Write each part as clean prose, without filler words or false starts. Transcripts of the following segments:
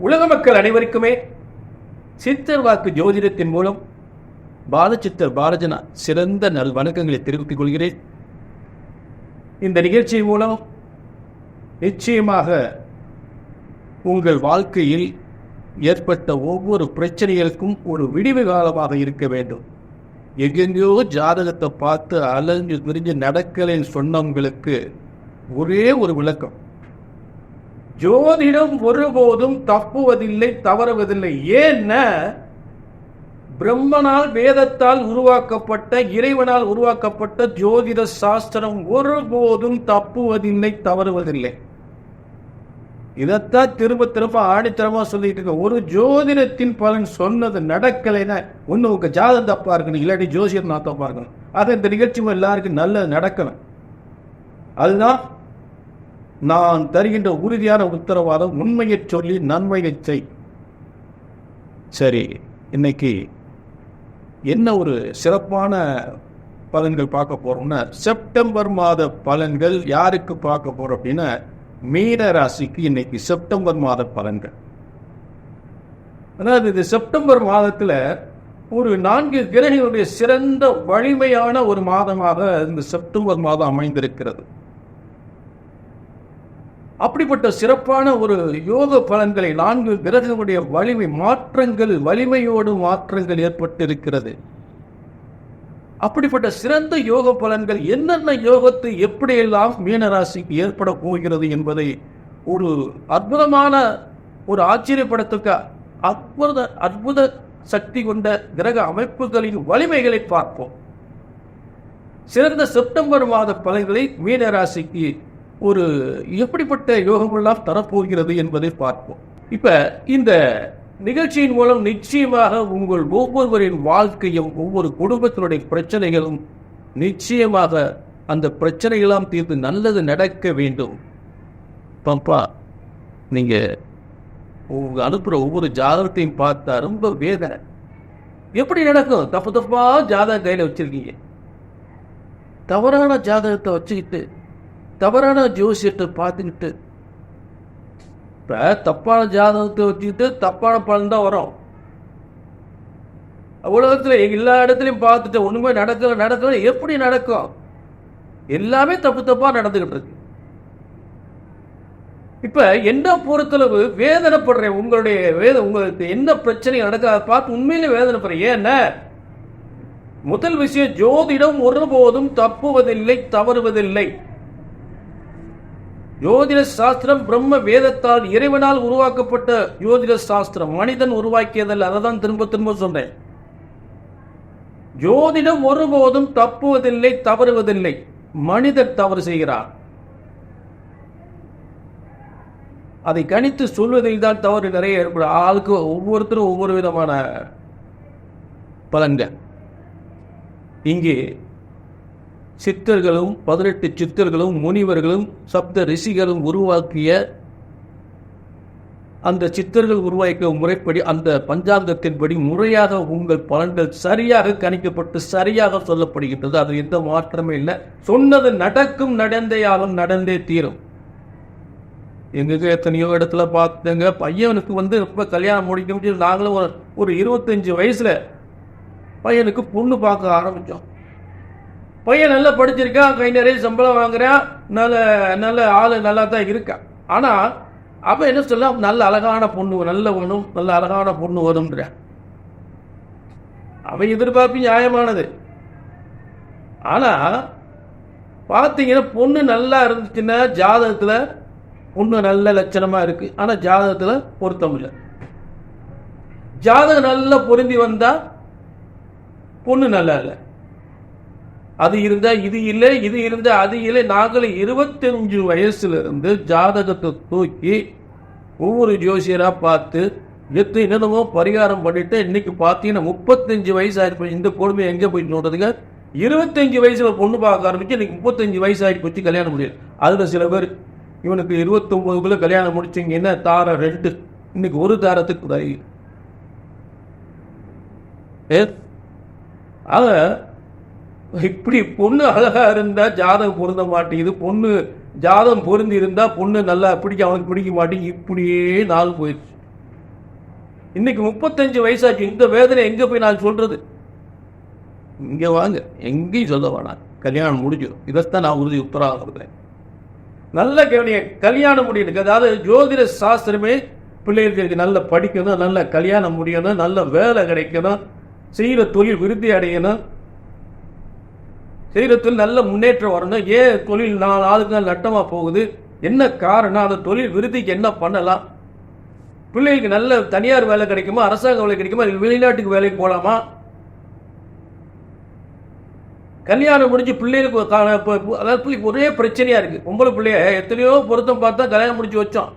உலக மக்கள் அனைவருக்குமே சித்தர் வாக்கு ஜோதிடத்தின் மூலம் பாலச்சித்தர் பாரஜனா சிறந்த நல் வணக்கங்களை தெரிவித்துக் கொள்கிறேன். இந்த நிகழ்ச்சி மூலம் நிச்சயமாக உங்கள் வாழ்க்கையில் ஏற்பட்ட ஒவ்வொரு பிரச்சனைகளுக்கும் ஒரு விடிவு காலமாக இருக்க வேண்டும். எங்கெங்கோ ஜாதகத்தை பார்த்து அலைஞ்சு திரிஞ்சு நடக்கலைன்னு சொன்னவங்களுக்கு ஒரே ஒரு விளக்கம்: ஜோதிடம் ஒருபோதும் தப்புவதில்லை, தவறுவதில்லை. ஏன்னா பிரம்மனால் வேதத்தால் உருவாக்கப்பட்ட, இறைவனால் உருவாக்கப்பட்ட ஜோதிட சாஸ்திரம் ஒருபோதும் தப்புவதில்லை, தவறுவதில்லை. இதைத்தான் திரும்ப திரும்ப ஆணித்தரமா சொல்லிட்டு இருக்க. ஒரு ஜோதிடத்தின் பலன் சொன்னது நடக்கலைன்னா ஒன்று உங்க ஜாதகம் தப்பா இருக்கணும், இல்லாட்டி ஜோசியம் நான் தப்பா இருக்கணும். அது இந்த நிகழ்ச்சி எல்லாருக்கும் நல்லது நடக்கணும். அதுதான் நான் தருகின்ற உறுதியான உத்தரவாதம். உண்மையை சொல்லி நன்மையை செய். சரி, இன்னைக்கு என்ன ஒரு சிறப்பான பலன்கள் பார்க்க போறோம்னா, செப்டம்பர் மாத பலன்கள் யாருக்கு பார்க்க போறோம் அப்படின்னா, மீன ராசிக்கு இன்னைக்கு செப்டம்பர் மாத பலன்கள். அதாவது இந்த செப்டம்பர் மாதத்துல ஒரு 4 கிரகங்களுடைய சிறந்த வலிமையான ஒரு மாதமாக இந்த செப்டம்பர் மாதம் அமைந்திருக்கிறது. அப்படிப்பட்ட சிறப்பான ஒரு யோக பலன்களை 4 கிரகங்களுடைய வலிமை மாற்றங்கள், வலிமையோடு மாற்றங்கள் ஏற்பட்டிருக்கிறது. அப்படிப்பட்ட சிறந்த யோக பலன்கள் என்னென்ன யோகத்தை எப்படியெல்லாம் மீனராசிக்கு ஏற்பட போகிறது என்பதை ஒரு அற்புதமான, ஒரு ஆச்சரியப்படத்தக்க அற்புத சக்தி கொண்ட கிரக அமைப்புகளின் வலிமைகளை பார்ப்போம். சிறந்த செப்டம்பர் மாத பலன்களை மீனராசிக்கு ஒரு எப்படிப்பட்ட யோகமெல்லாம் தரப்போகிறது என்பதை பார்ப்போம். இப்ப இந்த நிகழ்ச்சியின் மூலம் நிச்சயமாக உங்கள் ஒவ்வொருவரின் வாழ்க்கையும், ஒவ்வொரு குடும்பத்தினுடைய பிரச்சனைகளும் நிச்சயமாக அந்த பிரச்சனைகளாம் தீர்ந்து நல்லது நடக்க வேண்டும். பம்பா, நீங்க உங்க அனுப்புற ஒவ்வொரு ஜாதகத்தையும் பார்த்தா ரொம்ப வேதனை. எப்படி நடக்கும்? தப்பு தப்பா ஜாதகம் கையில வச்சிருக்கீங்க. தவறான ஜாதகத்தை வச்சுக்கிட்டு, தவறான ஜோசியத்தை பார்த்துக்கிட்டு, இப்ப தப்பான ஜாதகத்தை வச்சுக்கிட்டு தப்பான பலன் தான் வரும். உலகத்துல எல்லா இடத்துலையும் பார்த்துட்டு ஒண்ணுமே நடக்கல எப்படி நடக்கும்? எல்லாமே தப்பு தப்பா நடந்துகிட்டு இருக்கு. இப்ப என்ன பொறுத்தளவு வேதனைப்படுறேன். உங்களுக்கு என்ன பிரச்சனை நடக்காத பார்த்து உண்மையிலே வேதனைப்படுறேன். ஏன்னா முதல் விஷயம், ஜோதிடம் ஒருபோதும் தப்புவதில்லை, தவறுவதில்லை. ஜோதிட சாஸ்திரம் பிரம்ம வேதத்தால் இறைவனால் உருவாக்கப்பட்ட ஜோதிட சாஸ்திரம், மனிதன் உருவாக்கியதல்ல. அதை தான் திரும்ப திரும்ப சொன்னேன். ஜோதிடம் ஒருபோதும் தப்புவதில்லை, தவறுவதில்லை. மனிதர் தவறு செய்கிறார். அதை கணித்து சொல்வதில் தான் தவறு நிறைய ஏற்படும். ஆளுக்கு ஒவ்வொருத்தரும் ஒவ்வொரு விதமான பலன்கள். இங்கே சித்தர்களும் 18 சித்தர்களும் முனிவர்களும் சப்த ரிஷிகளும் உருவாக்கிய அந்த சித்தர்கள் உருவாக்கிய முறைப்படி, அந்த பஞ்சாங்கத்தின்படி முறையாக உங்கள் பலன்கள் சரியாக கணிக்கப்பட்டு சரியாக சொல்லப்படுகின்றது. அது எந்த மாற்றமே இல்லை. சொன்னது நடக்கும், நடந்தே தீரும். எங்களுக்கு எத்தனையோ இடத்துல பார்த்துங்க, பையனுக்கு ரொம்ப கல்யாணம் முடிக்க முடியும். நாங்களும் ஒரு 25 வயசுல பையனுக்கு பொண்ணு பார்க்க ஆரம்பித்தோம். பையன் நல்லா படிச்சிருக்கான், கை நிறைய சம்பளம் வாங்குறான், நல்ல ஆளு நல்லா தான் இருக்கான். ஆனா அவன் என்ன சொல்ல, நல்ல அழகான பொண்ணு, நல்ல அழகான பொண்ணு வரும்ன்ற. அவன் எதிர்பார்ப்பு நியாயமானது. ஆனா பார்த்தீங்கன்னா பொண்ணு நல்லா இருந்துச்சுன்னா ஜாதகத்துல பொண்ணு நல்ல லட்சணமா இருக்கு, ஆனா ஜாதகத்துல பொருத்தம் இல்லை. ஜாதகம் நல்லா பொருந்தி வந்தா பொண்ணு நல்லா இல்லை. அது இருந்தா இது இல்லை, இது இருந்தா அது இல்லை. நாங்களும் 25 வயசுல இருந்து ஜாதகத்தை தூக்கி ஒவ்வொரு ஜோசியரா பார்த்து என்னமோ பரிகாரம் பண்ணிட்டு இன்னைக்கு பார்த்தீங்கன்னா 35 வயசு ஆயிடுச்சு. இந்த கொடுமை எங்க போய் சொல்றதுங்க? 25 வயசுல பொண்ணு பார்க்க ஆரம்பிச்சு இன்னைக்கு 35 வயசு ஆயிட்டு வச்சு கல்யாணம் முடியாது. அதுல சில பேர் இவனுக்கு 29 கல்யாணம் முடிச்சிங்கன்னா தாரம் 2, இன்னைக்கு ஒரு தாரத்துக்கு ஆக இப்படி பொண்ணு அழகா இருந்தா ஜாதகம் பொருந்த மாட்டேங்குது, பொண்ணு ஜாதகம் பொருந்தி இருந்தா பொண்ணு நல்லா பிடிக்க அவனுக்கு பிடிக்க மாட்டேங்குது. இப்படியே நாள் போயிடுச்சு. இன்னைக்கு 35 வயசாச்சு. இந்த வேதனை எங்க போய் நான் சொல்றது? இங்க வாங்க, எங்கேயும் சொல்ல வேணாம். கல்யாணம் முடிஞ்சிடும். இதைத்தான் நான் உறுதி உத்தரவாக இருக்கிறேன். நல்ல கவனிய, கல்யாணம் முடியணும். அதாவது ஜோதிட சாஸ்திரமே பிள்ளைகளுக்கு நல்ல படிக்கணும், நல்ல கல்யாணம் முடியணும், நல்ல வேலை கிடைக்கணும், செய்கிற தொழில் விருத்தி அடையணும், செய்கிற தொழில் நல்ல முன்னேற்றம் வரணும். ஏன் தொழில் 4 நாளுக்கு நட்டமா போகுது, என்ன காரணம், அந்த தொழில் விருத்திக்கு என்ன பண்ணலாம், பிள்ளைகளுக்கு நல்ல தனியார் வேலை கிடைக்குமா, அரசாங்க வேலை கிடைக்குமா, வெளிநாட்டுக்கு வேலைக்கு போகலாமா, கல்யாணம் முடிஞ்சு பிள்ளைகளுக்கு அதாவது ஒரே பிரச்சனையா இருக்கு. பொம்பளை பிள்ளைய எத்தனையோ பொருத்தம் பார்த்தா கல்யாணம் முடிச்சு வச்சோம்.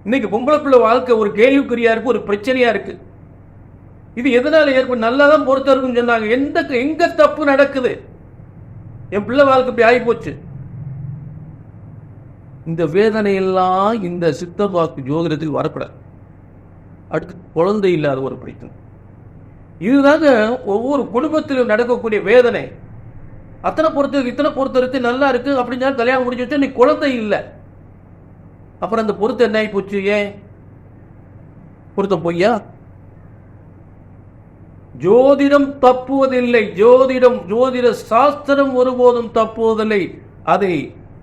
இன்னைக்கு பொம்பளை பிள்ளை வாழ்க்கை ஒரு கேள்விக்குறியா இருக்கு, ஒரு பிரச்சனையா இருக்கு. இது எதனால ஏற்படும்? நல்லா தான் பொருத்தம் இருக்குன்னு சொன்னாங்க. எங்க தப்பு நடக்குது? என் பிள்ளை வாழ்க்கை இப்படி ஆகி போச்சு. இந்த வேதனையெல்லாம் இந்த சித்தர் வாக்கு ஜோதிடத்துக்கு வரக்கூடாது. அடுத்து குழந்தை இல்லாத ஒரு பிரச்சனை. இதுதாங்க ஒவ்வொரு குடும்பத்திலும் நடக்கக்கூடிய வேதனை. அத்தனை பொறுத்தருக்கு நல்லா இருக்கு அப்படின்னு கல்யாணம் முடிச்சு வச்சா நீ குழந்தை இல்லை. அப்புறம் அந்த பொருத்தம் என்ன ஆகி போச்சு? ஏன் பொருத்தம் பொய்யா? ஜோதிடம் தப்புவதில்லை. ஜோதிட சாஸ்திரம் ஒருபோதும் தப்புவதில்லை. அதை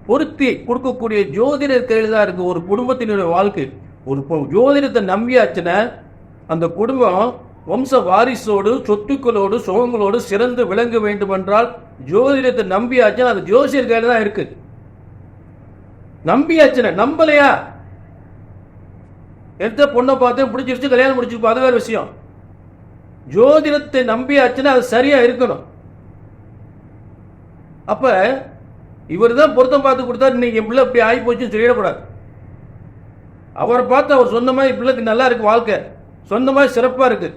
பொருத்தி கொடுக்கக்கூடிய ஜோதிடர் கையில் தான் இருக்கு ஒரு குடும்பத்தினுடைய வாழ்க்கை. ஒரு ஜோதிடத்தை நம்பியாச்சுன்னா அந்த குடும்பம் வம்ச வாரிசோடு, சொத்துக்களோடு, சுகங்களோடு சிறந்து விளங்க வேண்டும் என்றால் ஜோதிடத்தை நம்பியாச்சுன்னா அது ஜோசியர் கையில் தான் இருக்கு. நம்பியாச்சுன்னா, நம்பலையா, எந்த பொண்ணை பார்த்து பிடிச்சிருச்சு கல்யாணம் முடிச்சிருப்போம், அது வேற விஷயம். ஜோதிடத்தை நம்பியாச்சுன்னா அது சரியா இருக்கணும். அப்ப இவர் தான் பொருத்தம் பார்த்து கொடுத்தாரு, இன்னைக்கு என் பிள்ளை இப்படி ஆகி போச்சுன்னு சொல்லிடக்கூடாது. அவரை பார்த்து அவர் சொன்ன மாதிரி பிள்ளைக்கு நல்லா இருக்கு, வாழ்க்கை சொன்ன மாதிரி சிறப்பா இருக்கு.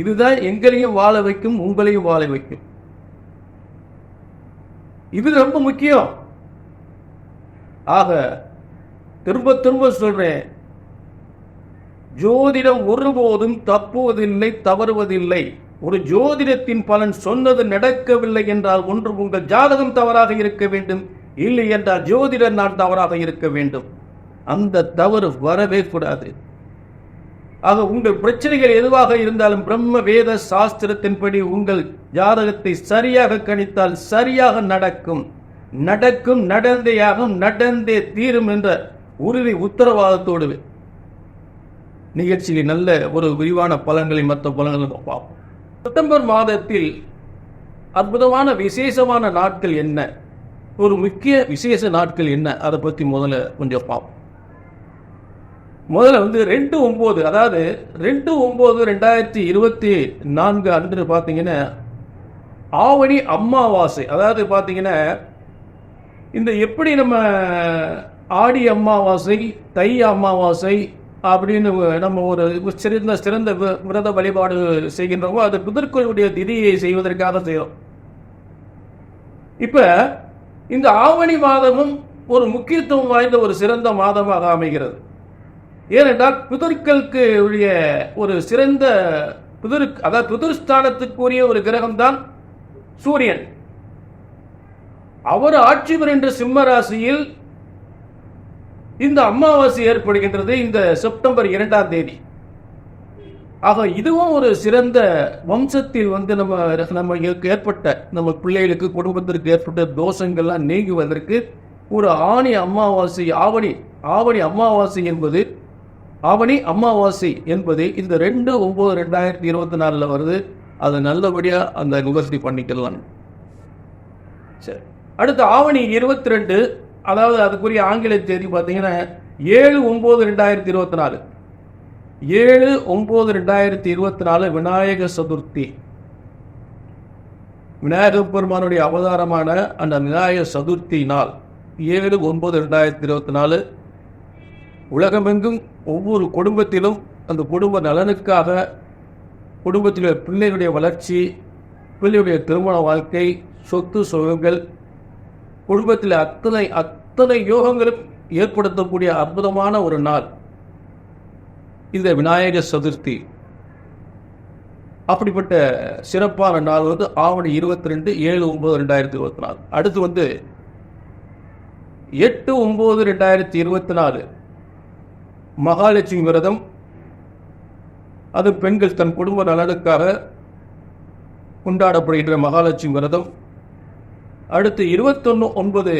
இதுதான் எங்களையும் வாழ வைக்கும், உங்களையும் வாழ வைக்கும். இது ரொம்ப முக்கியம். ஆக திரும்ப திரும்ப சொல்றேன், ஜோதிடம் ஒருபோதும் தப்புவதில்லை, தவறுவதில்லை. ஒரு ஜோதிடத்தின் பலன் சொன்னது நடக்கவில்லை என்றால் ஒன்று உங்கள் ஜாதகம் தவறாக இருக்க வேண்டும், இல்லை என்றால் ஜோதிடர் நான் தவறாக இருக்க வேண்டும். அந்த தவறு வரவே கூடாது. ஆக உங்கள் பிரச்சனைகள் எதுவாக இருந்தாலும் பிரம்ம வேத சாஸ்திரத்தின்படி உங்கள் ஜாதகத்தை சரியாக கணித்தால் சரியாக நடக்கும். நடந்தேயாகும், நடந்தே தீரும் என்ற உறுதி உத்தரவாதத்தோடு நிகழ்ச்சியில் நல்ல ஒரு விரிவான பலன்களை மற்ற பலன்களை பார்ப்போம். செப்டம்பர் மாதத்தில் அற்புதமான விசேஷமான நாட்கள் என்ன, ஒரு முக்கிய விசேஷ நாட்கள் என்ன, அதை பற்றி முதல்ல கொஞ்சம் பார்ப்போம். முதல்ல 2/9, அதாவது 2/9/2024 அன்று பார்த்தீங்கன்னா ஆவணி அமாவாசை. அதாவது பார்த்தீங்கன்னா இந்த எப்படி நம்ம ஆடி அமாவாசை, தை அமாவாசை அப்படின்னு நம்ம ஒரு சிறந்த விரத வழிபாடு செய்கின்றோமோ அது பிதர்களுடைய திதியை செய்வதற்காக செய்கிறோம். இப்ப இந்த ஆவணி மாதமும் ஒரு முக்கியத்துவம் வாய்ந்த ஒரு சிறந்த மாதமாக அமைகிறது. ஏனென்றால் பிதர்களுக்கு உரிய ஒரு சிறந்த அதாவது பிதர்ஸ்தானத்துக்குரிய ஒரு கிரகம் தான் சூரியன். அவர் ஆட்சி பெறுகின்ற சிம்ம ராசியில் இந்த அமாவாசை ஏற்படுகின்றது இந்த செப்டம்பர் 2ஆம் தேதி. ஆக இதுவும் ஒரு சிறந்த வம்சத்தில் நம்ம ஏற்பட்ட நம்ம பிள்ளைகளுக்கு குடும்பத்திற்கு ஏற்பட்ட தோஷங்கள்லாம் நீங்குவதற்கு ஒரு ஆவணி அமாவாசை என்பது இந்த 2/9/2024 வருது. அது நல்லபடியா அந்த நிவர்த்தி பண்ணிக்கலாம். சரி, அடுத்து ஆவணி 22, அதாவது அதுக்குரிய ஆங்கில தேதி பார்த்தீங்கன்னா 7/9/2024. 7/9/2024 விநாயக சதுர்த்தி. விநாயக பெருமானுடைய அவதாரமான அந்த விநாயக சதுர்த்தி நாள் 7/9/2024 உலகமெங்கும் ஒவ்வொரு குடும்பத்திலும் அந்த குடும்ப நலனுக்காக, குடும்பத்தில் பிள்ளைகளுடைய வளர்ச்சி, பிள்ளையுடைய திருமண வாழ்க்கை, சொத்து சுகங்கள், குடும்பத்தில் அத்தனை யோகங்களும் ஏற்படுத்தக்கூடிய அற்புதமான ஒரு நாள் இந்த விநாயக சதுர்த்தி. அப்படிப்பட்ட சிறப்பான நாள் ஆவணி 22 7/9/2024. அடுத்து 8/9/2024 மகாலட்சுமி விரதம். அது பெண்கள் தன் குடும்ப நலனுக்காக கொண்டாடப்படுகின்ற மகாலட்சுமி விரதம். அடுத்து 21/9/2024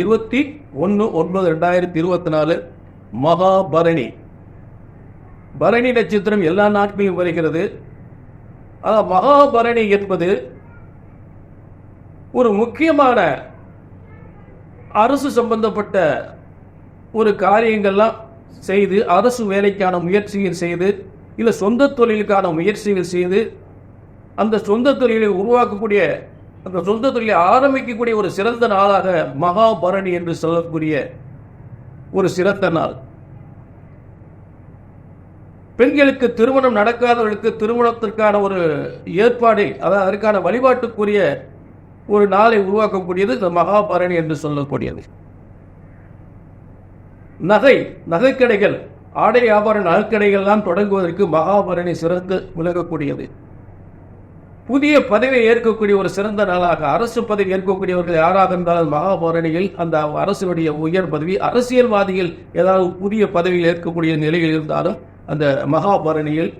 21/9/2024 மகாபரணி. பரணி நட்சத்திரம் எல்லா நாட்களிலும் வருகிறது. மகாபரணி என்பது ஒரு முக்கியமான அரசு சம்பந்தப்பட்ட ஒரு காரியங்கள்லாம் செய்து, அரசு வேலைக்கான முயற்சிகள் செய்து, இல்லை சொந்த தொழிலுக்கான முயற்சிகள் செய்து, அந்த சொந்த தொழிலை உருவாக்கக்கூடிய, அந்த சொந்த தொழிலை ஆரம்பிக்கக்கூடிய ஒரு சிறந்த நாளாக மகாபரணி என்று சொல்லக்கூடிய ஒரு சிறந்த நாள். பெண்களுக்கு திருமணம் நடக்காதவர்களுக்கு திருமணத்திற்கான ஒரு ஏற்பாடு, அதாவது அதற்கான வழிபாட்டுக்குரிய ஒரு நாளை உருவாக்கக்கூடியது இந்த மகாபரணி என்று சொல்லக்கூடியது. நகைக்கடைகள், ஆடை ஆபரண நகைக்கடைகள்லாம் தொடங்குவதற்கு மகாபரணி சிறந்து விளங்கக்கூடியது. புதிய பதவியை ஏற்கக்கூடிய ஒரு சிறந்த நாளாக, அரசு பதவி ஏற்கக்கூடியவர்கள் யாராக இருந்தாலும் மகாபரணியில் அந்த அரசுடைய உயர் பதவி, அரசியல்வாதிகள் ஏதாவது புதிய பதவியில் ஏற்கக்கூடிய நிலையில் இருந்தாலும் அந்த மகாபரணியில்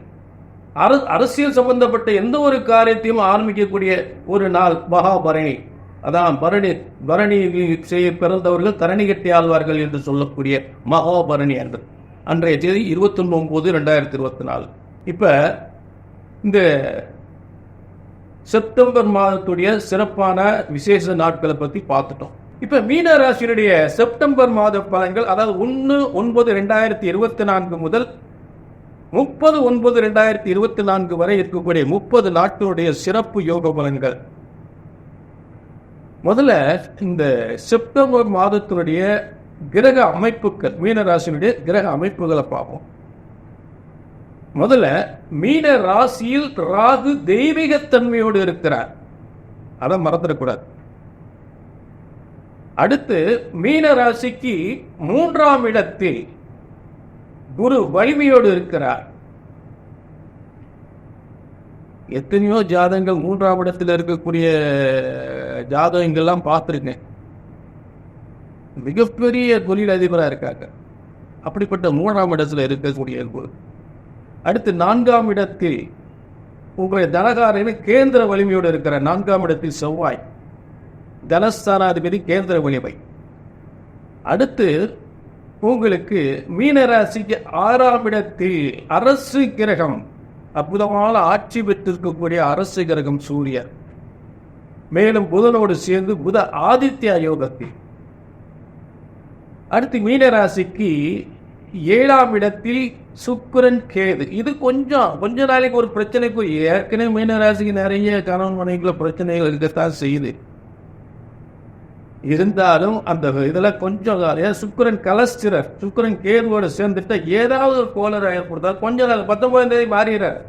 அரசியல் சம்பந்தப்பட்ட எந்த ஒரு காரியத்தையும் ஆரம்பிக்கக்கூடிய ஒரு நாள் மகாபரணி. அதான் பரணி செய்ய பிறந்தவர்கள் தரணி கட்டி ஆழ்வார்கள் என்று சொல்லக்கூடிய மகாபரணி அன்று. அன்றைய தேதி 29/9/2024. இப்ப இந்த செப்டம்பர் மாதத்துடைய சிறப்பான விசேஷ நாட்களை பத்தி பார்த்துட்டோம். இப்ப மீன ராசியினுடைய செப்டம்பர் மாத பலன்கள், அதாவது 1/9/2024 முதல் 30/9/2024 வரை இருக்கக்கூடிய 30 நாட்களுடைய சிறப்பு யோக பலன்கள். முதல்ல இந்த செப்டம்பர் மாதத்தினுடைய கிரக அமைப்புகள், மீனராசியினுடைய கிரக அமைப்புகளை பார்ப்போம். முதல்ல மீன ராசியில் ராகு தெய்வீகத்தன்மையோடு இருக்கிறார், அதை மறந்துடக்கூடாது. அடுத்து மீன ராசிக்கு 3ஆம் இடத்தில் குரு வலிமையோடு இருக்கிறார். எத்தனையோ ஜாதகங்கள் 3ஆம் இடத்தில் இருக்கக்கூடிய ஜாதகங்கள்லாம் பார்த்துருக்கேன். மிகப்பெரிய தொழில் அதிபராக இருக்காங்க. அப்படிப்பட்ட 3ஆம் இடத்துல இருக்கக்கூடிய குரு. அடுத்து 4ஆம் இடத்தில் உங்களுடைய தனகாரன் கேந்திர வலிமையோடு இருக்கிற 4ஆம் இடத்தில் செவ்வாய், தனஸ்தானாதிபதி கேந்திர வலிமை. அடுத்து உங்களுக்கு மீனராசிக்கு 6ஆம் இடத்தில் அரசு கிரகம், அற்புதமான ஆட்சி பெற்றிருக்கக்கூடிய அரசு கிரகம் சூரியன், மேலும் புதனோடு சேர்ந்து புத ஆதித்ய யோகத்தில். அடுத்து மீனராசிக்கு 7ஆம் இடத்தில் சுக்கிரன் கேது. இது கொஞ்ச நாளைக்கு ஒரு பிரச்சனைக்கு, ஏற்கனவே மீனராசிக்கு நிறைய கணவன் மனைவிக்குள்ள பிரச்சனைகள் இருக்கத்தான் செய்யுது. இருந்தாலும் அந்த இதெல்லாம் கொஞ்சம் சுக்கிரன் கலஸ்டிரர், சுக்கிரன் கேதுவோடு சேர்ந்துட்டா ஏதாவது ஒரு கோளரை ஏற்படுத்தார். கொஞ்ச நாள் 19ஆம் தேதி மாறிடுறார்,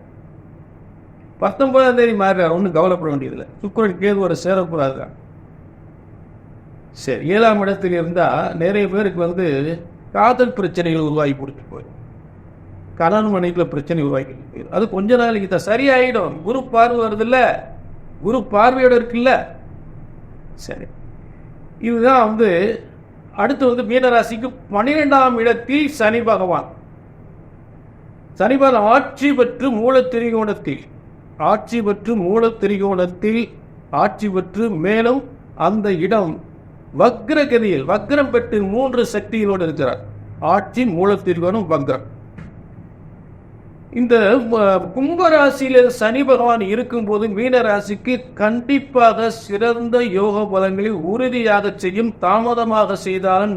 19ஆம் தேதி மாறிடுறார். ஒன்றும் கவலைப்பட வேண்டியதில்லை, சுக்கிரன் கேதுவோட சேரக்கூடாது. சரி, 7ஆம் இடத்தில் இருந்தால் நிறைய பேருக்கு காதல் பிரச்சனைகள் உருவாகி கொடுத்து போயிடும், கணவன் மனைவிக்குள்ள பிரச்சனை உருவாக்கி போயிடும். அது கொஞ்ச நாளைக்கு தான் சரியாயிடும். குரு பார்வை வருது இல்ல, குரு பார்வையோட இருக்குல்ல. சரி, இதுதான் அடுத்து மீனராசிக்கு 12ஆம் இடத்தில் சனி பகவான். சனி பகவான் ஆட்சி பெற்று மூலத்திரிகோணத்தில் ஆட்சி பெற்று, மேலும் அந்த இடம் வக்ரகதியில் வக்ரம் பெற்று 3 சக்திகளோடு இருக்கிறார். ஆட்சி, மூலத்திரிகோணம், வக்ரம். இந்த கும்பராசியில சனி பகவான் இருக்கும்போது மீனராசிக்கு கண்டிப்பாக சிறந்த யோக பலன்களை உறுதியாக செய்யும். தாமதமாக செய்தாலும்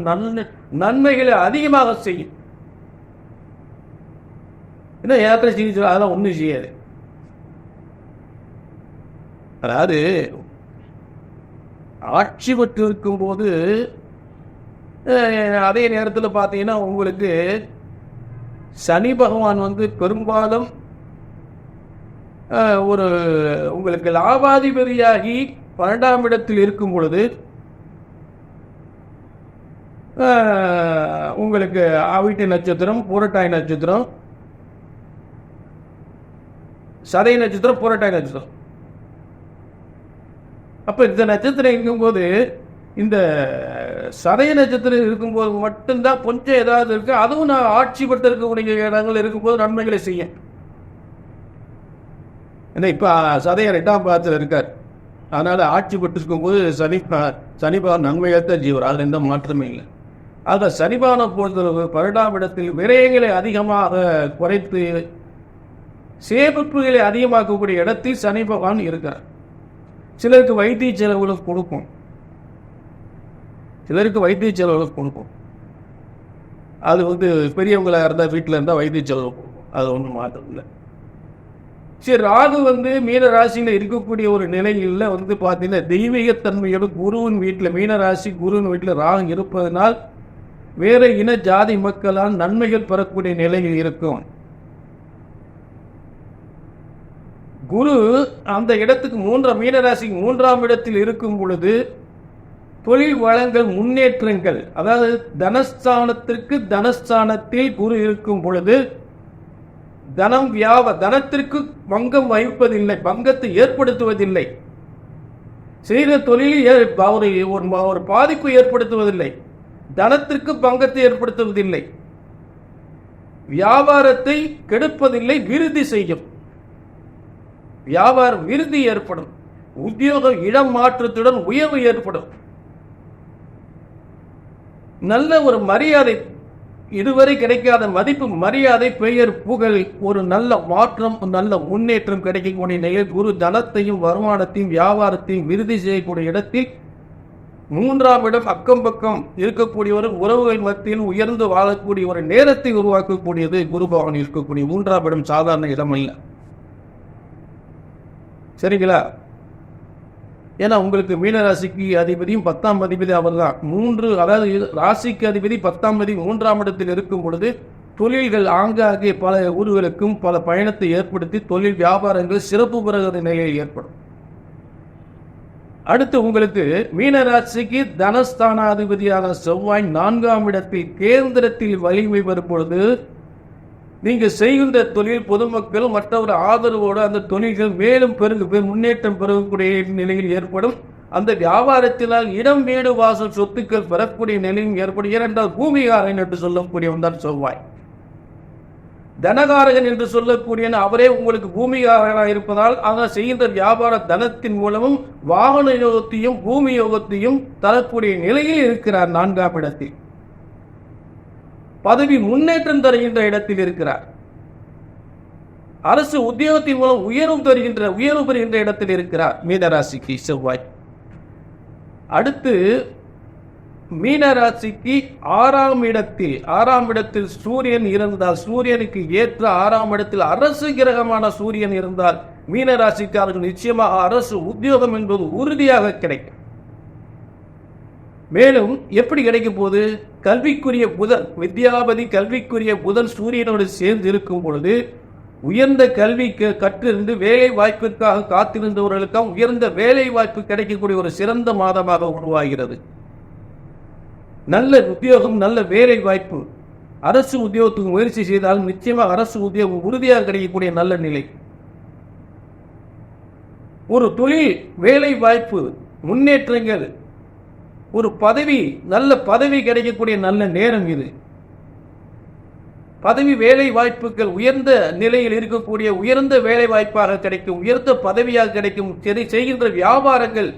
நன்மைகளை அதிகமாக செய்யும். என்ன யாத்திரை செய்ய, அதெல்லாம் ஒன்றும் செய்யாது. அதாவது ஆட்சி பெற்று இருக்கும்போது அதே நேரத்தில் பார்த்தீங்கன்னா உங்களுக்கு சனி பகவான் பெரும்பாலும் ஒரு உங்களுக்கு லாபாதிபதியாகி 12ஆம் இடத்தில் இருக்கும் பொழுது உங்களுக்கு ஆவிட்ட நட்சத்திரம், பூரட்டாய் நட்சத்திரம், சதய நட்சத்திரம், பூரட்டாய் நட்சத்திரம். அப்ப இந்த நட்சத்திரம் இருக்கும்போது இந்த சதய நட்சத்திரம் இருக்கும்போது மட்டும்தான் கொஞ்சம் ஏதாவது இருக்கு. அதுவும் நான் ஆட்சி பெற்று இருக்கக்கூடிய இடங்கள் இருக்கும்போது நன்மைகளை செய்யும். ஏன்னா இப்ப சதய 2ஆம் பாதத்தில் இருக்கார். அதனால ஆட்சி பெற்று இருக்கும்போது சனிபகவான் நன்மையற்ற ஜீவர், அதுல எந்த மாற்றமே இல்லை. ஆக சனிபகவானை பொறுத்தளவு 12ஆம் இடத்தில் விரயங்களை அதிகமாக குறைத்து சேமிப்புகளை அதிகமாக்கக்கூடிய இடத்தில் சனி பகவான் இருக்கிறார். சிலருக்கு வைத்திய செலவுகளும் கொடுக்கும், அது பெரியவங்களா இருந்தால் வீட்டில் இருந்தால் வைத்திய செலவு கொடுக்கும், அது ஒன்றும் மாற்றம் இல்லை. சரி, ராகு மீன ராசியில் இருக்கக்கூடிய ஒரு நிலையில் பார்த்தீங்கன்னா தெய்வீகத்தன்மையோடு குருவின் வீட்டில், மீன ராசி குருவின் வீட்டில் ராகு இருப்பதனால் வேற இன ஜாதி மக்களால் நன்மைகள் பெறக்கூடிய நிலையில் இருக்கும். குரு அந்த இடத்துக்கு மீனராசிக்கு 3ஆம் இடத்தில் இருக்கும் பொழுது தொழில் வளங்கள் முன்னேற்றங்கள், அதாவது தனஸ்தானத்தில் குரு இருக்கும் பொழுது தனத்திற்கு பங்கம் வகிப்பதில்லை, பங்கத்தை ஏற்படுத்துவதில்லை. செய்த தொழிலில் ஒரு பாதிப்பு ஏற்படுத்துவதில்லை, தனத்திற்கு பங்கத்தை ஏற்படுத்துவதில்லை, வியாபாரத்தை கெடுப்பதில்லை, விருத்தி செய்யும். வியாபாரம் விருத்தி ஏற்படும், உத்தியோக இடம் மாற்றத்துடன் உயர்வு ஏற்படும், நல்ல ஒரு மரியாதை, இதுவரை கிடைக்காத மதிப்பு, மரியாதை, பெயர், புகழ், ஒரு நல்ல மாற்றம், நல்ல முன்னேற்றம் கிடைக்கக்கூடிய நிலையில் குரு தனத்தையும் வருமானத்தையும் வியாபாரத்தையும் விருத்தி செய்யக்கூடிய இடத்தில் 3ஆம் இடம் அக்கம் பக்கம் இருக்கக்கூடியவர் உறவுகள் மத்தியில் உயர்ந்து வாழக்கூடிய ஒரு நேரத்தை உருவாக்கக்கூடியது குரு பகவான் இருக்கக்கூடிய 3ஆம் இடம் சாதாரண இடம் அல்ல. சரிங்களா? ஏன்னா உங்களுக்கு மீனராசிக்கு அதிபதியும் 10ஆம் அதிபதி அவர் தான். அதாவது ராசிக்கு அதிபதி 10ஆம் அதிபதி 3ஆம் இடத்தில் இருக்கும் பொழுது தொழில்கள் ஆங்காங்கே பல ஊர்களுக்கும் பல பயணத்தை ஏற்படுத்தி தொழில் வியாபாரங்கள் சிறப்பு பெறுகிற நிலையில் ஏற்படும். அடுத்து உங்களுக்கு மீனராசிக்கு தனஸ்தானாதிபதியான செவ்வாய் 4ஆம் இடத்தில் கேந்திரத்தில் வலிமை பெறும் பொழுது நீங்கள் செய்கின்ற தொழில் பொதுமக்கள் மற்றவர் ஆதரவோடு அந்த தொழில்கள் மேலும் முன்னேற்றம் பெறக்கூடிய நிலையில் ஏற்படும். அந்த வியாபாரத்தினால் இடம் வீடு வாசல் சொத்துக்கள் பெறக்கூடிய நிலையும் ஏற்படும். ஏனென்றால் பூமிகாரன் என்று சொல்லக்கூடியவன் தான் செவ்வாய். தனகாரகன் என்று சொல்லக்கூடிய அவரே உங்களுக்கு பூமிகாரகனாக இருப்பதால் அதை செய்கின்ற வியாபார தனத்தின் மூலமும் வாகன யோகத்தையும் பூமி யோகத்தையும் தரக்கூடிய நிலையில் இருக்கிறார். 4ஆம் இடத்தில் பதவி முன்னேற்றம் தருகின்ற இடத்தில் இருக்கிறார். அரசு உத்தியோகத்தின் மூலம் உயர்வு பெறுகின்ற இடத்தில் இருக்கிறார் மீனராசிக்கு செவ்வாய். அடுத்து மீனராசிக்கு 6ஆம் இடத்தில் சூரியன் இருந்தால், சூரியனுக்கு ஏற்ற 6ஆம் இடத்தில் அரசு கிரகமான சூரியன் இருந்தால் மீனராசிக்காரர்கள் நிச்சயமாக அரசு உத்தியோகம் என்பது உறுதியாக கிடைக்கும். மேலும் எப்படி கிடைக்கும் போது கல்விக்குரிய புதன், வித்யாபதி கல்விக்குரிய புதன் சூரியனோடு சேர்ந்து இருக்கும் பொழுது உயர்ந்த கல்விக்கு கற்றிருந்து வேலை வாய்ப்பிற்காக காத்திருந்தவர்களுக்காக உயர்ந்த வேலை வாய்ப்பு கிடைக்கக்கூடிய ஒரு சிறந்த மாதமாக உருவாகிறது. நல்ல உத்தியோகம், நல்ல வேலை வாய்ப்பு, அரசு உத்தியோகத்துக்கு முயற்சி செய்தால் நிச்சயமாக அரசு உத்தியோகம் உறுதியாக கிடைக்கக்கூடிய நல்ல நிலை. ஒரு தொழில் வேலை வாய்ப்பு முன்னேற்றங்கள், ஒரு பதவி, நல்ல பதவி கிடைக்கக்கூடிய நல்ல நேரம் இது. பதவி வேலை வாய்ப்புகள் உயர்ந்த நிலையில் இருக்கக்கூடிய உயர்ந்த வேலை வாய்ப்பாக கிடைக்கும், உயர்ந்த பதவியாக கிடைக்கும். செய்கின்ற வியாபாரங்கள்,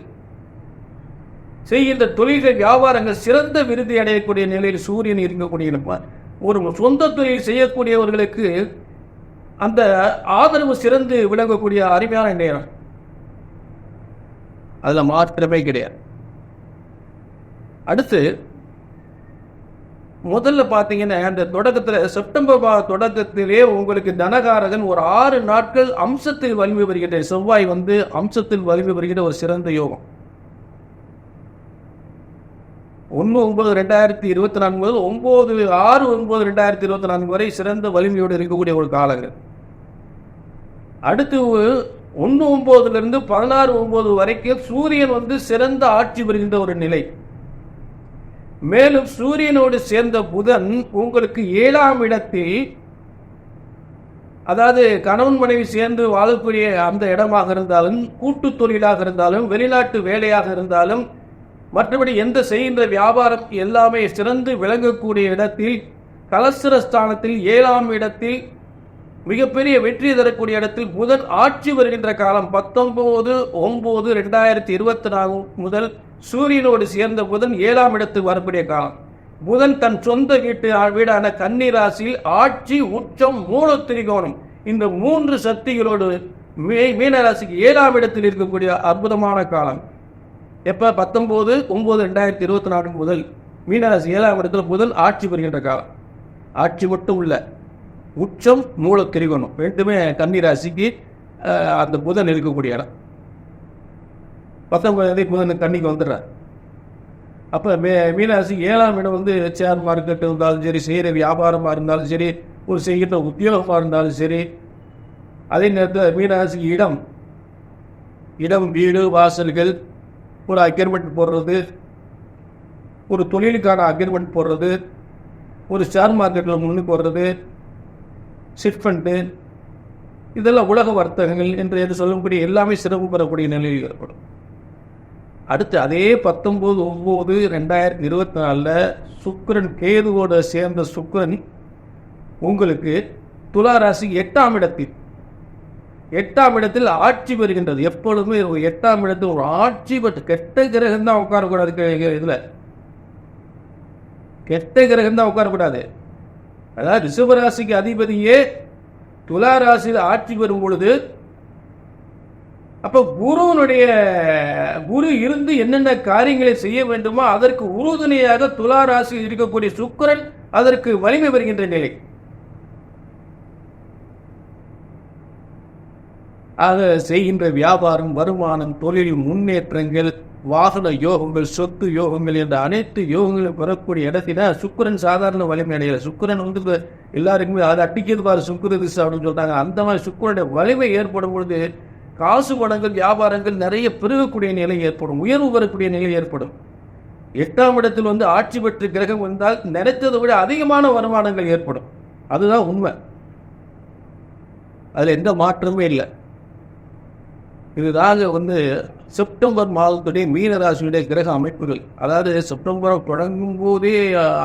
செய்கின்ற தொழில்கள், வியாபாரங்கள் சிறந்த விருதி அடையக்கூடிய நிலையில் சூரியன் இருக்கக்கூடிய ஒரு சொந்த தொழில் செய்யக்கூடியவர்களுக்கு அந்த ஆதரவு சிறந்து விளங்கக்கூடிய அருமையான நேரம், அதுல மாற்றமே கிடையாது. அடுத்து முதல்ல பார்த்தீங்கன்னா அந்த தொடக்கத்தில் செப்டம்பர் தொடக்கத்திலே உங்களுக்கு தனகாரகன் ஒரு 6 நாட்கள் அம்சத்தில் வலிமை வருகின்ற செவ்வாய் அம்சத்தில் வலிமை வருகின்ற ஒரு சிறந்த யோகம். 1/9/2024 முதல் 6/9/2024 வரை சிறந்த வலிமையோடு இருக்கக்கூடிய ஒரு காலங்கள். அடுத்து 1/9 16/9 வரைக்கும் சூரியன் சிறந்த ஆட்சி பெறுகின்ற ஒரு நிலை. மேலும் சூரியனோடு சேர்ந்த புதன் உங்களுக்கு 7ஆம் இடத்தில், அதாவது கணவன் மனைவி சேர்ந்து வாழக்கூடிய அந்த இடமாக இருந்தாலும், கூட்டு தொழிலாக இருந்தாலும், வெளிநாட்டு வேலையாக இருந்தாலும், மற்றபடி எந்த செய்கின்ற வியாபாரம் எல்லாமே சிறந்து விளங்கக்கூடிய இடத்தில் கலசரஸ்தானத்தில் 7ஆம் இடத்தில் மிகப்பெரிய வெற்றி தரக்கூடிய இடத்தில் புதன் ஆட்சி வருகின்ற காலம் 19/9/2024 முதல் சூரியனோடு சேர்ந்த புதன் 7ஆம் இடத்துக்கு வரக்கூடிய காலம். புதன் தன் சொந்த வீடான கன்னி ராசியில் ஆட்சி, உச்சம், மூல திரிகோணம் இந்த 3 சக்திகளோடு மீனராசிக்கு 7ஆம் இடத்தில் இருக்கக்கூடிய அற்புதமான காலம். எப்ப 19/9/2024 முதல் மீனராசி 7ஆம் இடத்துல புதன் ஆட்சி பெறுகின்ற காலம். ஆட்சி மட்டும் இல்ல, உச்சம், மூல திரிகோணம் ரெண்டுமே கன்னி ராசிக்கு அந்த புதன் இருக்கக்கூடிய இடம். 19 புதன் கன்னிக்கு வந்துடுறார். அப்ப மீனராசி 7ஆம் இடம் ஷேர் மார்க்கெட் இருந்தாலும் சரி, செய்கிற வியாபாரமா இருந்தாலும் சரி, ஒரு செய்கின்ற உத்தியோகமா இருந்தாலும் சரி. அதே நேரத்தில் மீனராசி இடம் வீடு வாசல்கள், ஒரு அக்ரிமெண்ட் போடுறது, ஒரு தொழிலுக்கான அக்ரிமெண்ட் போடுறது, ஒரு ஷேர் மார்க்கெட்டில் முன்னுக்கு வர்றது, சிட் ஃபண்டு, இதெல்லாம் உலக வர்த்தகங்கள் என்று சொல்லக்கூடிய எல்லாமே சிறப்பு பெறக்கூடிய நிலையில் ஏற்படும். அடுத்து அதே 19/9/2024 சுக்கிரன் கேதுவோடு சேர்ந்த சுக்கிரன் உங்களுக்கு துலா ராசி 8ஆம் இடத்தில் ஆட்சி பெறுகின்றது. எப்பொழுதுமே 8ஆம் இடத்தில் ஒரு ஆட்சி பெற்று கெட்ட கிரகம் தான் உட்காரக்கூடாது. இதுல கெட்ட கிரகம் தான் உட்காரக்கூடாது. அதாவது ரிஷபராசிக்கு அதிபதியே துலா ராசியில் ஆட்சி பெறும் பொழுது அப்ப குரு இருந்து என்னென்ன காரியங்களை செய்ய வேண்டுமோ அதற்கு உறுதுணையாக துலா ராசியில் இருக்கக்கூடிய சுக்கிரன் அதற்கு வலிமை வருகின்ற நிலை. ஆக செய்கின்ற வியாபாரம், வருமானம், தொழில் முன்னேற்றங்கள், வாகன யோகங்கள், சொத்து யோகங்கள் என்ற அனைத்து யோகங்களும் பெறக்கூடிய இடத்துல சுக்கிரன் சாதாரண வலிமை அடையல. சுக்கிரன் எல்லாருக்குமே அதை அட்டிக்கிறது பாரு சுக்கிர திசை அப்படின்னு சொல்றாங்க. அந்த மாதிரி சுக்கிரனுடைய வலிமை ஏற்படும் பொழுது காசு பணங்கள், வியாபாரங்கள் நிறைய பெருகக்கூடிய நிலை ஏற்படும், உயர்வு பெறக்கூடிய நிலை ஏற்படும். 8ஆம் இடத்தில் ஆட்சி பெற்ற கிரகம் வந்தால் நினைத்ததை விட அதிகமான வருமானங்கள் ஏற்படும். அதுதான் உண்மை, அதுல எந்த மாற்றமே இல்லை. இதுதாங்க செப்டம்பர் மாதத்துடைய மீனராசியுடைய கிரக அமைப்புகள். அதாவது செப்டம்பர் தொடங்கும் போதே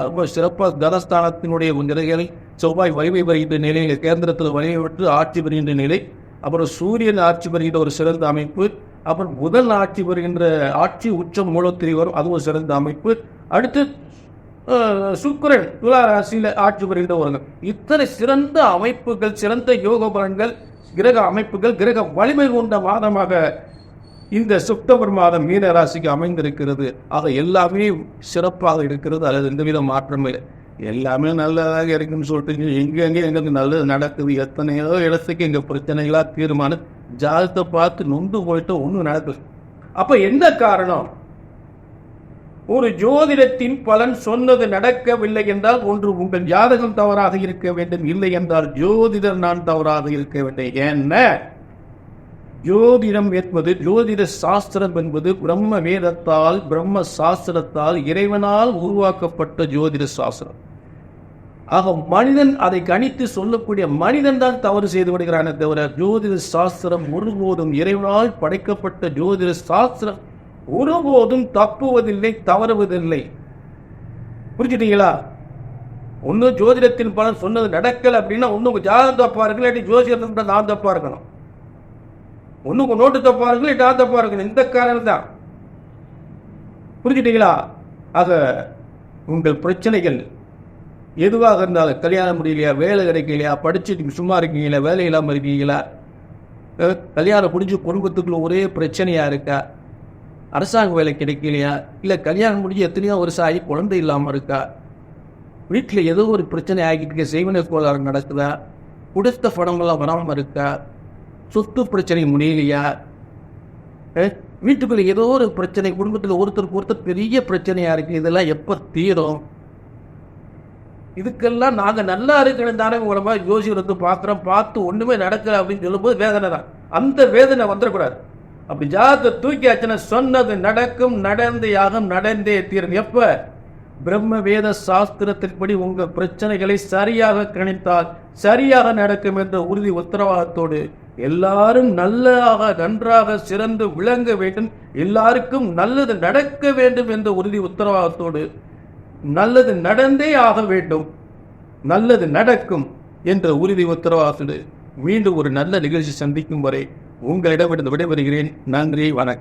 ரொம்ப சிறப்பாக தனஸ்தானத்தினுடைய நிலைகளை செவ்வாய் வலிமை வருகின்ற நிலையில், கேந்திரத்தில் வலிமை பெற்று ஆட்சி பெறுகின்ற நிலை, அப்புறம் சூரியன் ஆட்சி பெறுகின்ற ஒரு சிறந்த அமைப்பு, அப்புறம் புதன் ஆட்சி பெறுகின்ற ஆட்சி, உச்சம், மூலத்திரிகோணம் அதுவும் சிறந்த அமைப்பு. அடுத்து சுக்கிரன் துலா ராசியில் ஆட்சி பெறுகின்ற ஒரு இத்தனை சிறந்த அமைப்புகள், சிறந்த யோக பலன்கள், கிரக அமைப்புகள், கிரக வலிமை கொண்ட மாதமாக இந்த செப்டம்பர் மாதம் மீன ராசிக்கு அமைந்திருக்கிறது. ஆக எல்லாமே சிறப்பாக இருக்கிறது, அல்லது எந்தவித மாற்றமே இல்லை. எல்லாமே நல்லதாக இருக்குன்னு சொல்லிட்டு எங்கெங்கே எங்களுக்கு நல்லது நடக்குது, எத்தனையோ இடத்துக்கு எங்க பிரச்சனைகளா தீர்மானம் ஜாதகத்தை பார்த்து நொந்து போயிட்டு ஒன்றும் நடக்குது. அப்ப என்ன காரணம்? ஒரு ஜோதிடத்தின் பலன் சொன்னது நடக்கவில்லை என்றால் ஒன்று உங்கள் ஜாதகம் தவறாக இருக்க வேண்டும், இல்லை என்றால் ஜோதிடர் நான் தவறாக இருக்க வேண்டும். என்ன ஜோதிடம் என்பது, ஜோதிட சாஸ்திரம் என்பது பிரம்ம வேதத்தால், பிரம்ம சாஸ்திரத்தால், இறைவனால் உருவாக்கப்பட்ட ஜோதிட சாஸ்திரம். ஆக மனிதன் அதை கணித்து சொல்லக்கூடிய மனிதன் தான் தவறு செய்து விடுகிறானே தவிர ஜோதிட சாஸ்திரம் ஒருபோதும், இறைவனால் படைக்கப்பட்ட ஜோதிட சாஸ்திரம் ஒருபோதும் தப்புவதில்லை, தவறுவதில்லை. புரிஞ்சுட்டீங்களா? ஒன்னு ஜோதிடத்தின் பலன் சொன்னது நடக்கல அப்படின்னா ஒண்ணு ஜாதகம் தப்பா இருக்கு, இல்லாட்டி ஜோதிடத்தில் நான் தப்பா இருக்கணும். ஒண்ணுக்கு நோட்டு தப்பா இருக்கு, இல்லாட்டி நான் தப்பா இருக்கணும். இந்த காரணம் தான். புரிஞ்சுட்டீங்களா? ஆக உங்கள் பிரச்சனைகள் எதுவாக இருந்தாலும், கல்யாணம் முடியலையா, வேலை கிடைக்கலையா, படிச்சுட்டு சும்மா இருக்கீங்களா, வேலை இல்லாமல் இருக்கீங்களா, கல்யாணம் முடிஞ்சு குடும்பத்துக்குள்ள ஒரே பிரச்சனையா இருக்கா, அரசாங்க வேலை கிடைக்கலையா, இல்லை கல்யாணம் முடிஞ்சு எத்தனையோ வருஷம் ஆகி குழந்தை இல்லாமல் இருக்கா, வீட்டில் ஏதோ ஒரு பிரச்சனை ஆகிட்டு இருக்க, செய்வன கோளாறு நடக்குதா, கொடுத்த பணமெல்லாம் வராமல் இருக்கா, சொத்து பிரச்சனை முடியலையா, வீட்டுக்குள்ள ஏதோ ஒரு பிரச்சனை, குடும்பத்தில் ஒருத்தருக்கு ஒருத்தர் பெரிய பிரச்சனையா இருக்கு, இதெல்லாம் எப்போ தீரும்? இதுக்கெல்லாம் நாங்கள் நல்லா இருக்கணும் தானே உங்களை மாதிரி ஜோசியர் பார்க்குறோம், பார்த்து ஒன்றுமே நடக்கல அப்படின்னு சொல்லும்போது வேதனை தான். அந்த வேதனை வந்துடக்கூடாது. அப்படி ஜாதகத்தை தூக்கியாச்சுன்னா சொன்னது நடக்கும், நடந்தே யாகம், நடந்தே தீரும். எப்ப? பிரம்ம வேத சாஸ்திரத்தின்படி உங்கள் பிரச்சனைகளை சரியாக கணித்தால் சரியாக நடக்கும் என்ற உறுதி உத்தரவாதத்தோடு எல்லாரும் நன்றாக சிறந்து விளங்க வேண்டும், எல்லாருக்கும் நல்லது நடக்க வேண்டும் என்ற உறுதி உத்தரவாதத்தோடு நல்லது நடந்தே ஆக வேண்டும், நல்லது நடக்கும் என்ற உறுதி உத்தரவாதத்தோடு மீண்டும் ஒரு நல்ல நிகழ்ச்சி சந்திக்கும் வரை உங்களிடமிருந்து விடைபெறுகிறேன். நன்றி, வணக்கம்.